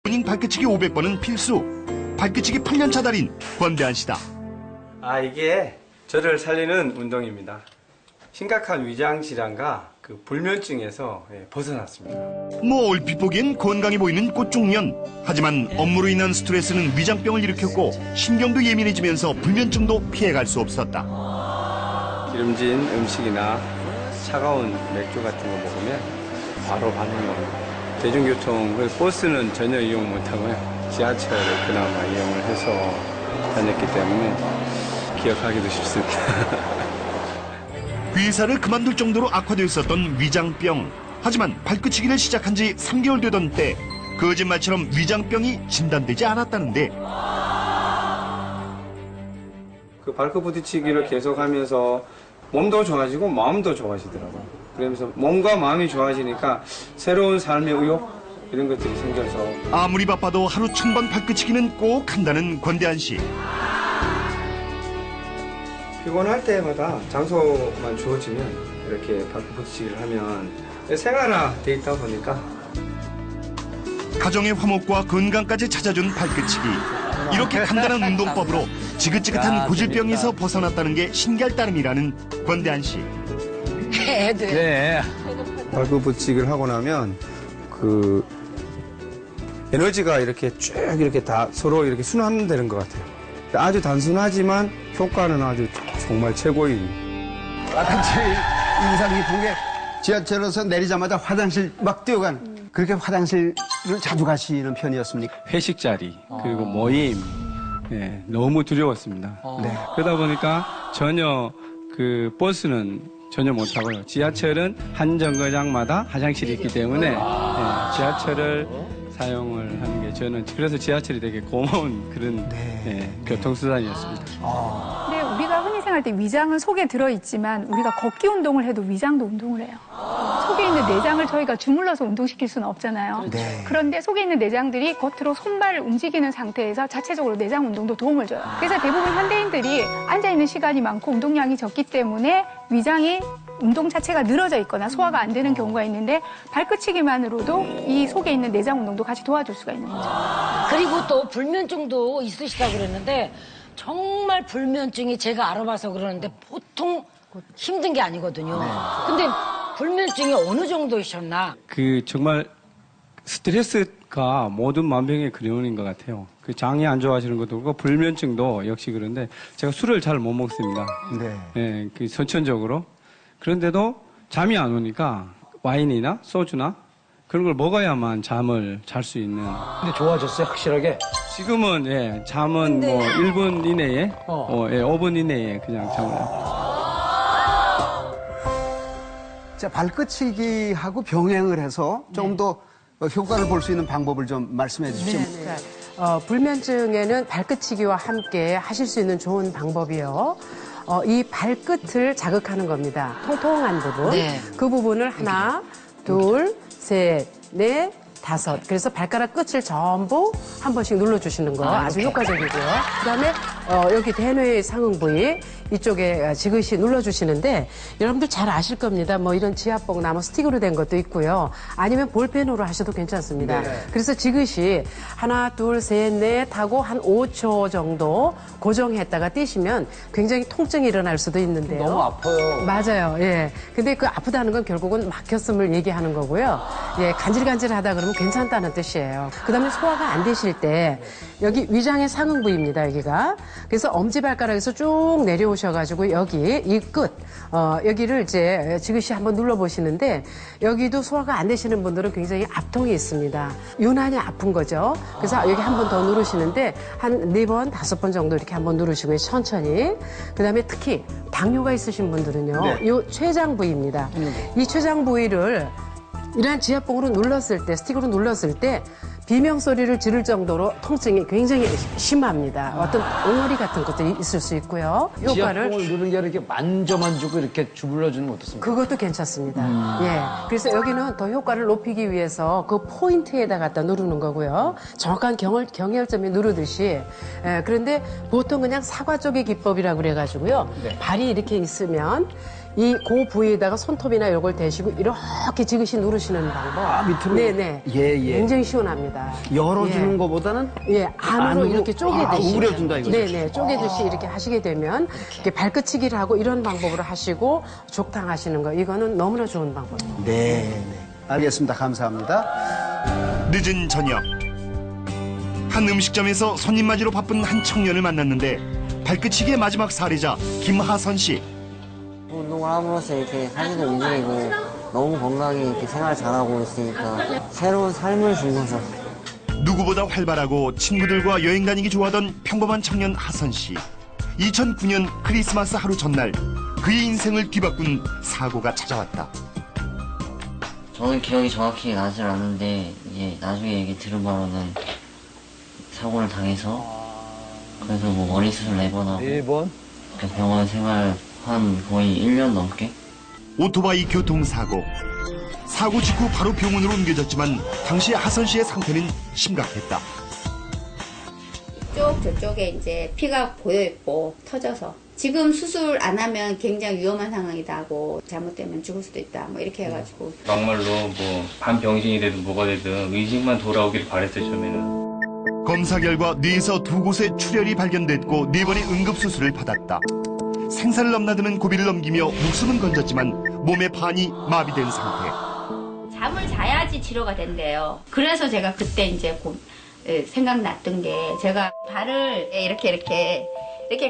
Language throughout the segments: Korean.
본인 발끝치기 500번은 필수. 발끝치기 8년차 달인 권대한 씨다. 이게 저를 살리는 운동입니다. 심각한 위장 질환과 그 불면증에서 벗어났습니다. 얼핏 보기엔 건강해 보이는 꽃중년. 하지만 업무로 인한 스트레스는 위장병을 일으켰고 신경도 예민해지면서 불면증도 피해갈 수 없었다. 기름진 음식이나 차가운 맥주 같은 거 먹으면 바로 반응이 옵니다. 대중교통, 버스는 전혀 이용 못하고요. 지하철을 그나마 이용을 해서 다녔기 때문에 기억하기도 쉽습니다. 회사를 그만둘 정도로 악화되었었던 위장병. 하지만 발끝치기를 시작한 지 3개월 되던 때 거짓말처럼 위장병이 진단되지 않았다는데. 그 발끝 부딪히기를 계속하면서 몸도 좋아지고 마음도 좋아지더라고요. 그러면서 몸과 마음이 좋아지니까 새로운 삶의 의욕 이런 것들이 생겨서 아무리 바빠도 하루 1000번 발끝치기는 꼭 한다는 권대한 씨. 피곤할 때마다 장소만 주어지면 이렇게 발끝 부딪히기를 하면 생활화돼 있다 보니까 가정의 화목과 건강까지 찾아준 발끝치기. 이렇게 간단한 운동법으로 지긋지긋한 고질병에서 벗어났다는 게 신기할 따름이라는 권대한 씨. 네. 발끝 부딪히기를 하고 나면 그 에너지가 이렇게 쭉 이렇게 다 서로 이렇게 순환되는 것 같아요. 아주 단순하지만 효과는 아주 정말 최고인. 제일 인상 깊은 게 지하철에서 내리자마자 화장실 막 뛰어간 그렇게 화장실을 자주 가시는 편이었습니까? 회식 자리 그리고 모임 너무 두려웠습니다. 네. 그러다 보니까 전혀 그 버스는 전혀 못 타고요. 지하철은 한 정거장마다 화장실이 있기 때문에 지하철을 사용을 하는 게 저는 그래서 지하철이 되게 고마운 그런 교통수단이었습니다. 근데 우리가 흔히 생각할 때 위장은 속에 들어있지만 우리가 걷기 운동을 해도 위장도 운동을 해요. 속에 있는 내장을 저희가 주물러서 운동시킬 수는 없잖아요. 네. 그런데 속에 있는 내장들이 겉으로 손발을 움직이는 상태에서 자체적으로 내장 운동도 도움을 줘요. 그래서 대부분 현대인들이 앉아있는 시간이 많고 운동량이 적기 때문에 위장이 운동 자체가 늘어져 있거나 소화가 안 되는 경우가 있는데 발끝치기만으로도 이 속에 있는 내장 운동도 같이 도와줄 수가 있는 거죠. 그리고 또 불면증도 있으시다고 그랬는데 정말 불면증이 제가 알아봐서 그러는데 보통 힘든 게 아니거든요. 근데 불면증이 어느 정도이셨나? 그 정말 스트레스가 모든 만병의 근원인 것 같아요. 그 장이 안 좋아지는 것도 그렇고 불면증도 역시 그런데 제가 술을 잘 못 먹습니다. 네. 그 선천적으로. 그런데도 잠이 안 오니까 와인이나 소주나 그런 걸 먹어야만 잠을 잘 수 있는. 근데 좋아졌어요, 확실하게? 지금은 잠은 뭐 1분 이내에, 5분 이내에 그냥 잠을. 자, 발끝치기하고 병행을 해서 조금 더 효과를 볼 수 있는 방법을 좀 말씀해 주십시오. 불면증에는 발끝치기와 함께 하실 수 있는 좋은 방법이요. 이 발끝을 자극하는 겁니다. 통통한 부분. 네. 그 부분을 하나, 둘, 셋, 넷, 다섯. 그래서 발가락 끝을 전부 한 번씩 눌러주시는 거 아주 효과적이고요. 그다음에 여기 대뇌 상응 부위 이쪽에 지그시 눌러주시는데 여러분들 잘 아실 겁니다. 뭐 이런 지압봉나 뭐 스틱으로 된 것도 있고요. 아니면 볼펜으로 하셔도 괜찮습니다. 그래서 지그시 하나, 둘, 셋, 넷 하고 한 5초 정도 고정했다가 띄시면 굉장히 통증이 일어날 수도 있는데요. 너무 아파요. 맞아요. 예. 근데 그 아프다는 건 결국은 막혔음을 얘기하는 거고요. 예, 간질간질하다 그러면 괜찮다는 뜻이에요. 그다음에 소화가 안 되실 때 여기 위장의 상응 부위입니다. 여기가. 그래서 엄지발가락에서 쭉 내려오셔가지고 여기 이 끝 여기를 이제 지그시 한번 눌러보시는데 여기도 소화가 안 되시는 분들은 굉장히 압통이 있습니다. 유난히 아픈 거죠. 그래서 여기 한 번 더 누르시는데 한 4번, 5번 정도 이렇게 한번 누르시고요. 천천히. 그다음에 특히 당뇨가 있으신 분들은요. 이 췌장 부위입니다. 이 췌장 부위를 이러한 지압봉으로 눌렀을 때, 스틱으로 눌렀을 때 비명소리를 지를 정도로 통증이 굉장히 심합니다. 어떤 옹알이 같은 것들이 있을 수 있고요. 효과를 지압봉을 누른 게 이렇게 만져주고 이렇게 주물러주는 건 어떻습니까? 그것도 괜찮습니다. 예. 그래서 여기는 더 효과를 높이기 위해서 그 포인트에다 갖다 누르는 거고요. 정확한 경혈점에 누르듯이. 예. 그런데 보통 그냥 사과 쪽의 기법이라고 그래가지고요. 발이 이렇게 있으면 그 부위에다가 손톱이나 이걸 대시고 이렇게 지그시 누르시는 방법. 밑으로? 네네. 예. 굉장히 시원합니다. 열어주는 것보다는 안으로 이렇게 쪼개듯이. 우려준다 이거죠. 네네. 쪼개듯이 이렇게 하시게 되면 이렇게 발끝치기를 하고 이런 방법으로 하시고 족탕하시는 거 이거는 너무나 좋은 방법입니다. 네. 알겠습니다. 감사합니다. 늦은 저녁 한 음식점에서 손님 맞이로 바쁜 한 청년을 만났는데 발끝치기의 마지막 사례자 김하선 씨. 운동을 함으로써 이렇게 사진을 움직이고 너무 건강하게 이렇게 생활 잘하고 있으니까 새로운 삶을 준 거죠. 누구보다 활발하고 친구들과 여행 다니기 좋아하던 평범한 청년 하선 씨. 2009년 크리스마스 하루 전날 그의 인생을 뒤바꾼 사고가 찾아왔다. 저는 기억이 정확히 나질 않는데 이제 나중에 얘기 들은 바로는 사고를 당해서 그래서 뭐 머리 수술 4번 하고 일본? 병원 생활 한 거의 1년 넘게. 오토바이 교통사고. 사고 직후 바로 병원으로 옮겨졌지만 당시 하선 씨의 상태는 심각했다. 이쪽 저쪽에 이제 피가 고여있고 터져서 지금 수술 안 하면 굉장히 위험한 상황이다 하고 잘못되면 죽을 수도 있다 뭐 이렇게 해가지고 막말로 뭐 반병신이 되든 뭐가 되든 의식만 돌아오길 바랬어요 처음에는. 검사 결과 뇌에서 2곳에 출혈이 발견됐고 4번의 응급수술을 받았다. 생사를 넘나드는 고비를 넘기며 목숨은 건졌지만 몸의 반이 마비된 상태. 잠을 자야지 치료가 된대요. 그래서 제가 그때 이제 생각났던 게 제가 발을 이렇게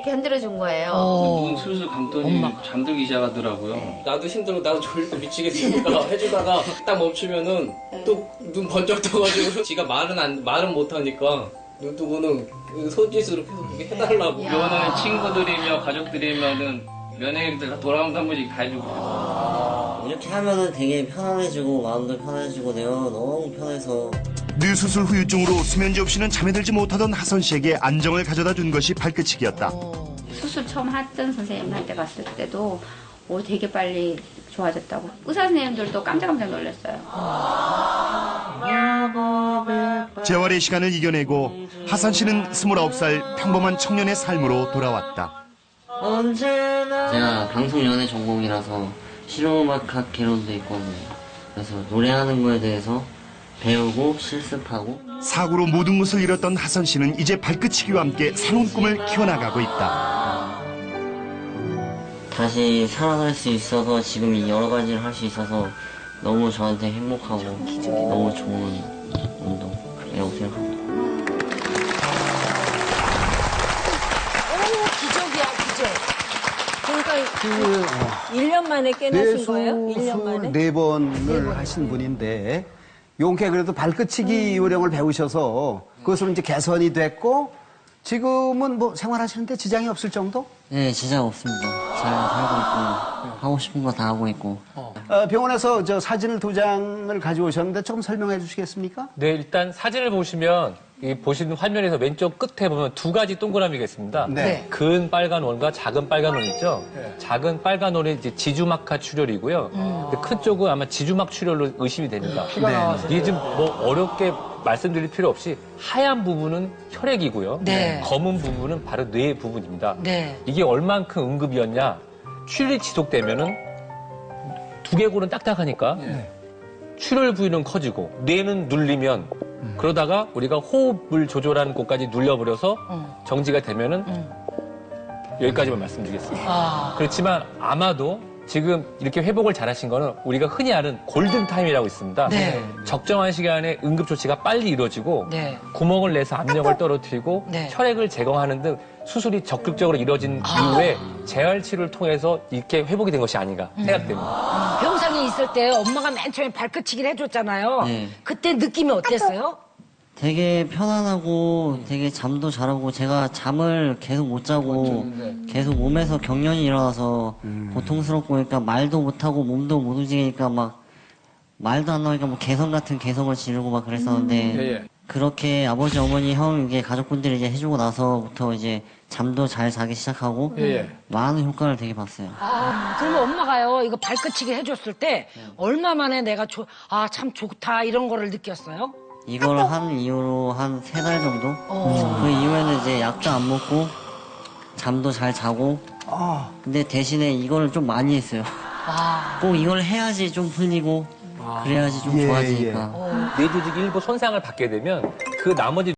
흔들어 준 거예요. 눈 슬슬 감더니 잠들기 시작하더라고요. 나도 힘들고 나도 졸리고 미치겠으니까 해주다가 딱 멈추면은 또 눈 번쩍 떠가지고 지가 말은 못하니까 눈 뜨고는 손짓으로 계속 그렇게 해달라고. 병원에는 친구들이며 가족들이면은 면회객들 돌아오면서 한 번씩 다 해주고. 이렇게 하면은 되게 편안해지고 마음도 편해지고 내가 너무 편해서. 뇌수술 후유증으로 수면제 없이는 잠에 들지 못하던 하선 씨에게 안정을 가져다 준 것이 발끝치기였다. 수술 처음 했던 선생님한테 갔을 때도 되게 빨리 좋아졌다고. 의사 선생님들도 깜짝 놀랐어요. 재활의 시간을 이겨내고 하선 씨는 29살 평범한 청년의 삶으로 돌아왔다. 제가 방송연애 전공이라서 실용음악학 개론도 있거든요. 그래서 노래하는 거에 대해서 배우고 실습하고. 사고로 모든 것을 잃었던 하선 씨는 이제 발끝치기와 함께 새로운 꿈을 키워나가고 있다. 다시 살아날 수 있어서 지금 이 여러 가지를 할 수 있어서 너무 저한테 행복하고 너무 좋은 운동이라고 생각합니다. 기적이야, 기적. 그러니까 1년 만에 깨나신 거예요? 1년 만에? 4번을 하신 분인데 용케 그래도 발끝치기 요령을 배우셔서 그것으로 이제 개선이 됐고 지금은 뭐 생활하시는데 지장이 없을 정도? 네, 지장 없습니다. 잘 살고 있고 하고 싶은 거 다 하고 있고. 병원에서 저 사진을 2장을 가져오셨는데 조금 설명해 주시겠습니까? 네, 일단 사진을 보시면 이 보시는 화면에서 왼쪽 끝에 보면 2가지 동그라미가 있습니다. 네. 큰 빨간 원과 작은 빨간 원 있죠. 작은 빨간 원이 이제 지주막하 출혈이고요. 근데 큰 쪽은 아마 지주막 출혈로 의심이 됩니다. 이게 지금 뭐 어렵게 말씀드릴 필요 없이 하얀 부분은 혈액이고요. 네. 검은 부분은 바로 뇌 부분입니다. 네. 이게 얼만큼 응급이었냐? 출혈이 지속되면은 두개골은 딱딱하니까 출혈 부위는 커지고 뇌는 눌리면 그러다가 우리가 호흡을 조절하는 곳까지 눌려버려서 정지가 되면은 여기까지만 말씀드리겠습니다. 그렇지만 아마도 지금 이렇게 회복을 잘하신 거는 우리가 흔히 아는 골든타임이라고 있습니다. 네. 적정한 시간에 응급조치가 빨리 이루어지고 네. 구멍을 내서 압력을 떨어뜨리고 네. 혈액을 제거하는 등 수술이 적극적으로 이루어진 이후에 재활치료를 통해서 이렇게 회복이 된 것이 아닌가 생각됩니다. 병상에 있을 때 엄마가 맨 처음에 발끝치기를 해줬잖아요. 네. 그때 느낌이 어땠어요? 되게 편안하고 되게 잠도 잘 오고 제가 잠을 계속 못 자고 계속 몸에서 경련이 일어나서 고통스럽고 그러니까 말도 못하고 몸도 못 움직이니까 막 말도 안 나오니까 뭐 개성 같은 개성을 지르고 막 그랬었는데 그렇게 아버지, 어머니, 형 이게 가족분들이 이제 해주고 나서부터 이제 잠도 잘 자기 시작하고 많은 효과를 되게 봤어요. 그러면 엄마가요, 이거 발끝치기 해줬을 때 얼마 만에 내가 참 좋다 이런 거를 느꼈어요? 이걸 한 이후로 한 3달 정도? 그 이후에는 이제 약도 안 먹고 잠도 잘 자고. 근데 대신에 이거를 좀 많이 했어요. 꼭 이걸 해야지 좀 풀리고 그래야지 좀 좋아지니까. 뇌 조직이 일부 손상을 받게 되면 그 나머지